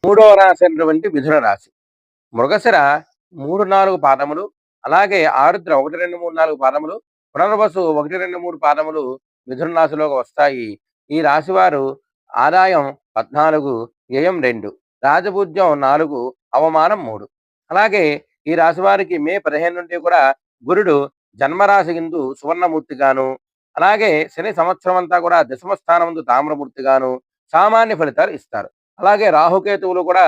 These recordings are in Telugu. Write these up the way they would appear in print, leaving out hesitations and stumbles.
మూడవ రాశి అయినటువంటి మిథున రాశి. మృగశిర 3, 4 పాదములు, అలాగే ఆరుద్ర 1, 2, 3, 4 పాదములు, పునర్వసు 1, 2, 3 పాదములు మిథున రాశిలోకి వస్తాయి. ఈ రాశి వారు ఆదాయం 14, వ్యయం 2, రాజపూజ్యం 4, అవమానం 3. అలాగే ఈ రాశి వారికి మే 15 నుండి కూడా గురుడు జన్మరాశి యందు సువర్ణమూర్తిగాను, అలాగే శని సంవత్సరం అంతా కూడా దశమ స్థానమందు తామ్రమూర్తిగాను సామాన్య ఫలితాలు ఇస్తారు. అలాగే రాహుకేతువులు కూడా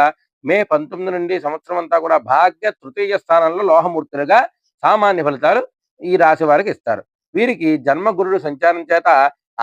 మే 19 నుండి సంవత్సరం అంతా కూడా భాగ్య తృతీయ స్థానంలో లోహమూర్తులుగా సామాన్య ఫలితాలు ఈ రాశి వారికి ఇస్తారు. వీరికి జన్మ గురుడు సంచారం చేత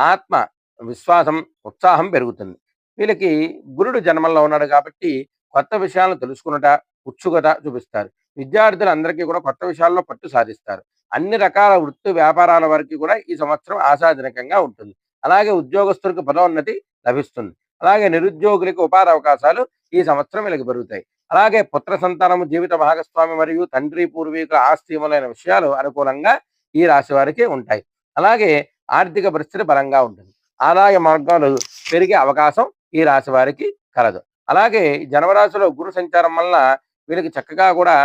ఆత్మ విశ్వాసం, ఉత్సాహం పెరుగుతుంది. వీళ్ళకి గురుడు జన్మంలో ఉన్నాడు కాబట్టి కొత్త విషయాలను తెలుసుకున్నట, ఉత్సుకత చూపిస్తారు. విద్యార్థులందరికీ కూడా కొత్త విషయాల్లో పట్టు సాధిస్తారు. అన్ని రకాల వృత్తి వ్యాపారాల వారికి కూడా ఈ సంవత్సరం ఆశాజనకంగా ఉంటుంది. అలాగే ఉద్యోగస్తులకు పదోన్నతి లభిస్తుంది. అలాగే నిరుద్యోగులకు ఉపాధి అవకాశాలు ఈ సంవత్సరం వీళ్ళకి పెరుగుతాయి. అలాగే పుత్ర సంతానము, జీవిత భాగస్వామి మరియు తండ్రి పూర్వీకుల ఆస్తి మొదలైన విషయాలు అనుకూలంగా ఈ రాశి వారికి ఉంటాయి. అలాగే ఆర్థిక పరిస్థితి బలంగా ఉంటుంది. ఆదాయ మార్గాలు పెరిగే అవకాశం ఈ రాశి వారికి కలదు. అలాగే జన్మరాశిలో గురు సంచారం వల్ల వీళ్ళకి చక్కగా కూడా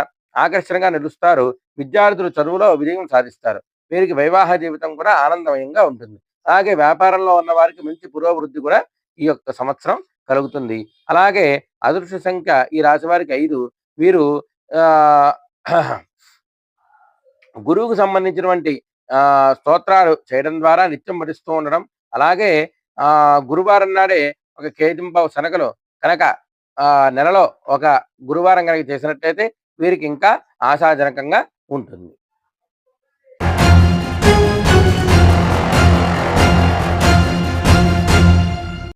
ఆకర్షణగా నిలుస్తారు. విద్యార్థులు చదువులో విజయం సాధిస్తారు. వీరికి వైవాహ జీవితం కూడా ఆనందమయంగా ఉంటుంది. అలాగే వ్యాపారంలో ఉన్న వారికి మంచి పురోభివృద్ధి కూడా ఈ యొక్క సంవత్సరం కలుగుతుంది. అలాగే అదృష్ట సంఖ్య ఈ రాశి వారికి 5. వీరు ఆహ్, గురువుకు సంబంధించినటువంటి స్తోత్రాలు చేయడం ద్వారా నిత్యం పఠిస్తూ ఉండడం. అలాగే గురువారం నాడే ఒక కేజింపావు శనగలు కనుక నెలలో ఒక గురువారం కనుక చేసినట్టయితే వీరికి ఇంకా ఆశాజనకంగా ఉంటుంది.